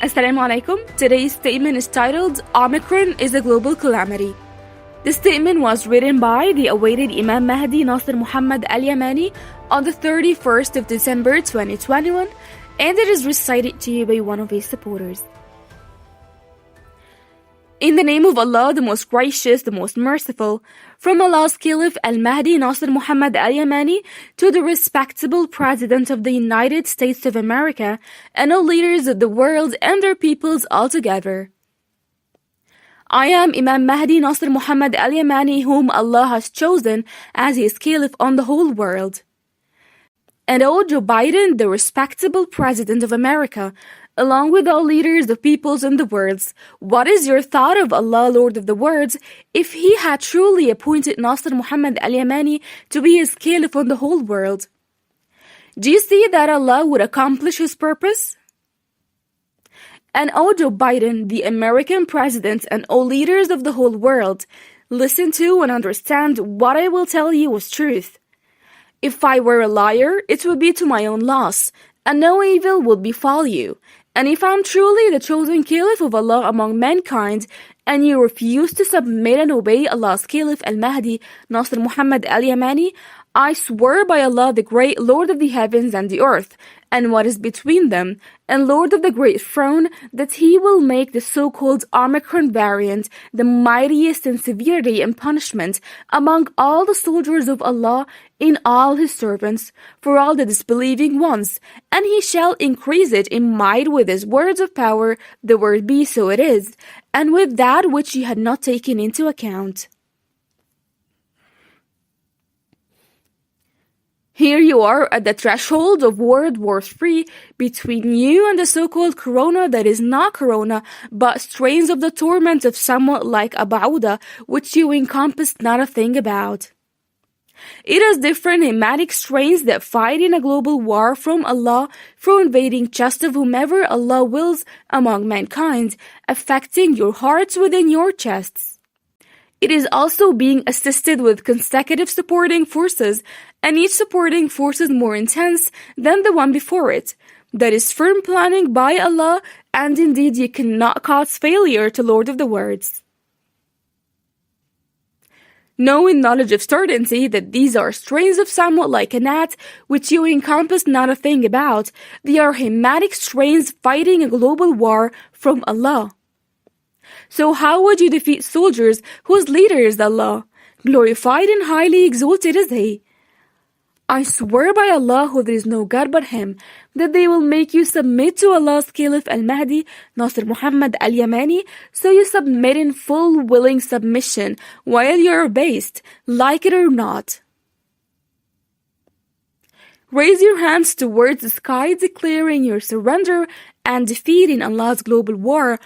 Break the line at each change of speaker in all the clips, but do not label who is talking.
Assalamu alaikum. Today's statement is titled, Omicron is a global calamity. The statement was written by the awaited Imam Mahdi Nasser Muhammad Al-Yamani on the 31st of December 2021, and it is recited to you by one of his supporters. In the name of Allah, the most gracious, the most merciful, from Allah's Caliph Al-Mahdi Nasser Muhammad Al-Yamani to the respectable President of the United States of America and all leaders of the world and their peoples altogether. I am Imam Mahdi Nasser Muhammad Al-Yamani, whom Allah has chosen as His Caliph on the whole world. And O Joe Biden, the respectable President of America, along with all leaders of peoples in the world, what is your thought of Allah, Lord of the worlds, if He had truly appointed Nasser Muhammad Al-Yamani to be His Caliph on the whole world? Do you see that Allah would accomplish His purpose? And O Joe Biden, the American President, and all leaders of the whole world, listen to and understand what I will tell you is truth. If I were a liar, it would be to my own loss, and no evil would befall you. And if I'm truly the chosen Caliph of Allah among mankind, and you refuse to submit and obey Allah's Caliph Al-Mahdi Nasser Muhammad Al-Yamani, I swear by Allah, the great Lord of the heavens and the earth, and what is between them, and Lord of the great throne, that He will make the so-called Omicron variant the mightiest in severity and punishment among all the soldiers of Allah in all His servants, for all the disbelieving ones, and He shall increase it in might with His words of power, the word be so it is, and with that which He had not taken into account. Here you are at the threshold of World War III between you and the so-called corona that is not corona, but strains of the torment of somewhat like a ba'uda, which you encompass not a thing about. It is different hematic strains that fight in a global war from Allah through invading chest of whomever Allah wills among mankind, affecting your hearts within your chests. It is also being assisted with consecutive supporting forces, and each supporting force is more intense than the one before it. That is firm planning by Allah, and indeed you cannot cause failure to Lord of the Worlds. Know in knowledge of certainty that these are strains of somewhat like a gnat, which you encompass not a thing about. They are hematic strains fighting a global war from Allah. So how would you defeat soldiers whose leader is Allah, glorified and highly exalted is He? I swear by Allah, who there is no God but Him, that they will make you submit to Allah's Caliph Al-Mahdi Nasser Muhammad Al-Yamani, so you submit in full willing submission while you are based, like it or not. Raise your hands towards the sky, declaring your surrender and defeat in Allah's global war,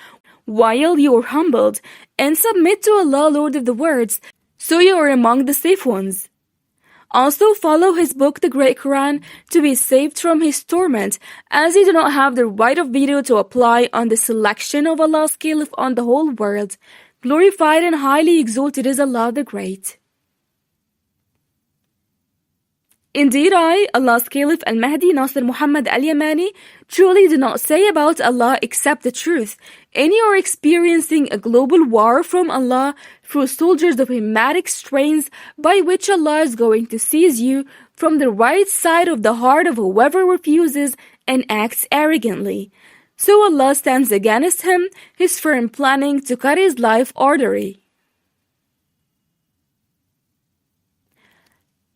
while you are humbled, and submit to Allah, Lord of the Worlds, so you are among the safe ones. Also follow His book, the Great Quraan, to be saved from His torment, as you do not have the right of veto to apply on the selection of Allah's Caliph on the whole world. Glorified and highly exalted is Allah the Great. Indeed, I, Allah's Caliph Al-Mahdi Nasser Muhammad Al-Yamani, truly do not say about Allah except the truth, and you are experiencing a global war from Allah through soldiers of hematic strains by which Allah is going to seize you from the right side of the heart of whoever refuses and acts arrogantly. So Allah stands against him, His firm planning to cut his life artery.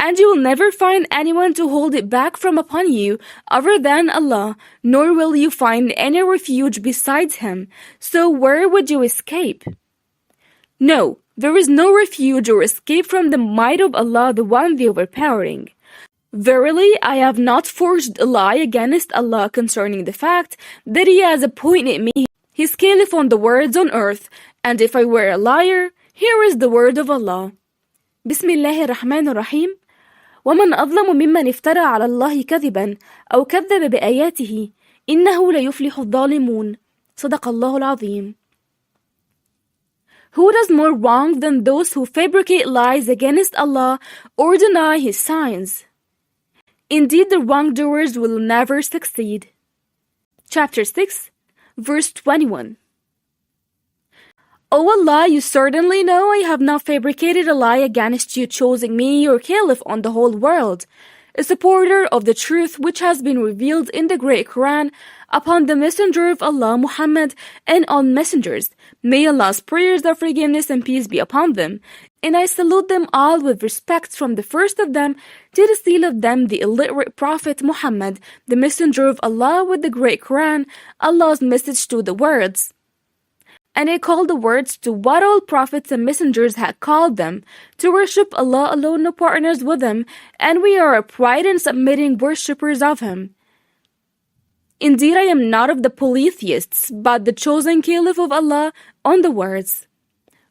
And you will never find anyone to hold it back from upon you other than Allah, nor will you find any refuge besides Him. So where would you escape? No, there is no refuge or escape from the might of Allah, the One, the Overpowering. Verily, I have not forged a lie against Allah concerning the fact that He has appointed me His Caliph on the worlds on earth, and if I were a liar, here is the word of Allah. Bismillahir Rahmanir Rahim. ومن أظلم ممن افترى على الله كذبا أو كذب بآياته إنه لا يفلح الظالمون صدق الله العظيم. Who does more wrong than those who fabricate lies against Allah or deny His signs? Indeed, the wrongdoers will never succeed. Chapter 6. Verse 21. O Allah, you certainly know I have not fabricated a lie against you, choosing me your caliph on the whole world, a supporter of the truth which has been revealed in the great Quraan upon the messenger of Allah, Muhammad, and all messengers. May Allah's prayers of forgiveness and peace be upon them. And I salute them all with respect, from the first of them to the seal of them, the illiterate Prophet Muhammad, the messenger of Allah with the great Quraan, Allah's message to the words. And I called the words to what all prophets and messengers had called them, to worship Allah alone, no partners with Him, and we are upright and submitting worshippers of Him. Indeed, I am not of the polytheists, but the chosen caliph of Allah on the words.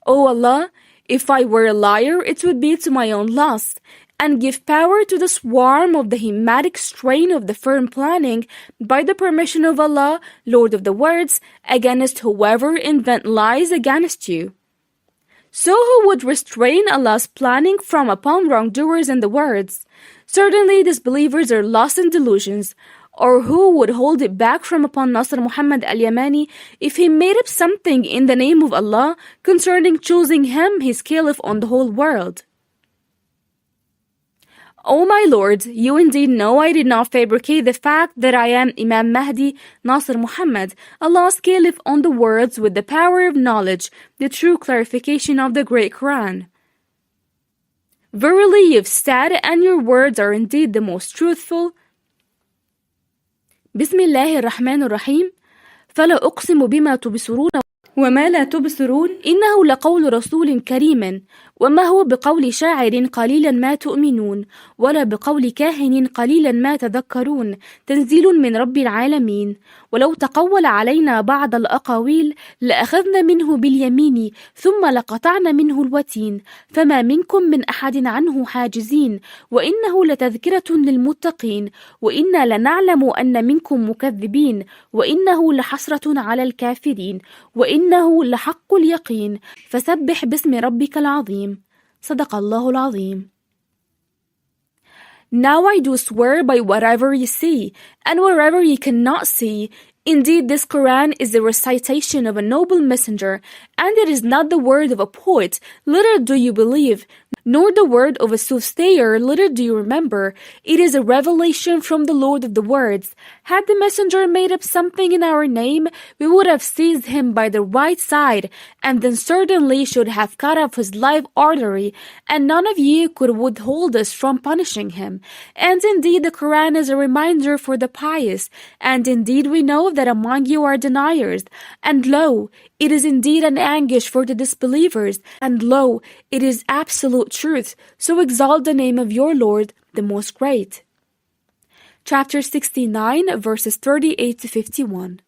O Allah, if I were a liar, it would be to my own loss, and give power to the swarm of the hematic strain of the firm planning, by the permission of Allah, Lord of the words, against whoever invent lies against you. So who would restrain Allah's planning from upon wrongdoers in the words? Certainly disbelievers are lost in delusions. Or who would hold it back from upon Nasser Muhammad Al-Yamani if he made up something in the name of Allah concerning choosing him his caliph on the whole world? O my Lord, you indeed know I did not fabricate the fact that I am Imam Mahdi, Nasser Muhammad, Allah's caliph on the words with the power of knowledge, the true clarification of the great Quraan. Verily you have said, and your words are indeed the most truthful. بسم الله الرحمن الرحيم فلا أقسم بما تبصرون وما لا تبصرون إنه لقول رسول كريم وما هو بقول شاعر قليلا ما تؤمنون ولا بقول كاهن قليلا ما تذكرون تنزيل من رب العالمين ولو تقول علينا بعض الأقاويل لأخذنا منه باليمين ثم لقطعنا منه الوتين فما منكم من أحد عنه حاجزين وإنه لتذكرة للمتقين وإنا لنعلم أن منكم مكذبين وإنه لحسرة على الكافرين وإنه لحق اليقين فسبح باسم ربك العظيم صدق الله العظيم. Now I do swear by whatever you see, and wherever you cannot see. Indeed, this Quran is the recitation of a noble messenger, and it is not the word of a poet, little do you believe, nor the word of a soothsayer, little do you remember. It is a revelation from the Lord of the words. Had the messenger made up something in our name, we would have seized him by the right side, and then certainly should have cut off his life artery, and none of you could withhold us from punishing him. And indeed the Quran is a reminder for the pious, and indeed we know that among you are deniers, and lo, it is indeed an anguish for the disbelievers, and lo, it is absolute truth, so exalt the name of your Lord, the Most Great. Chapter 69, verses 38 to 51.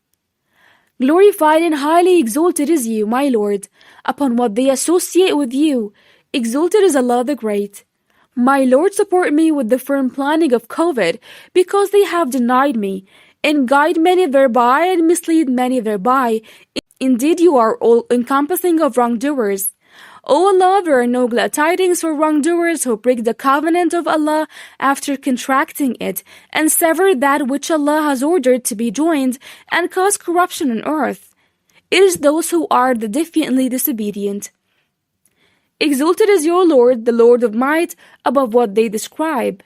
Glorified and highly exalted is you, my Lord, upon what they associate with you. Exalted is Allah the Great. My Lord, support me with the firm planning of COVID, because they have denied me, and guide many thereby and mislead many thereby. Indeed, you are all-encompassing of wrongdoers. O Allah, there are no glad tidings for wrongdoers who break the covenant of Allah after contracting it, and sever that which Allah has ordered to be joined, and cause corruption on earth. It is those who are the defiantly disobedient. Exalted is your Lord, the Lord of might, above what they describe.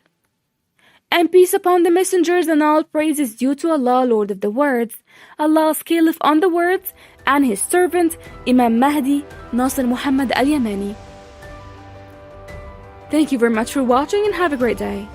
And peace upon the messengers, and all praise is due to Allah, Lord of the words, Allah's caliph on the words, and his servant, Imam Mahdi, Nasser Muhammad Al-Yamani. Thank you very much for watching, and have a great day.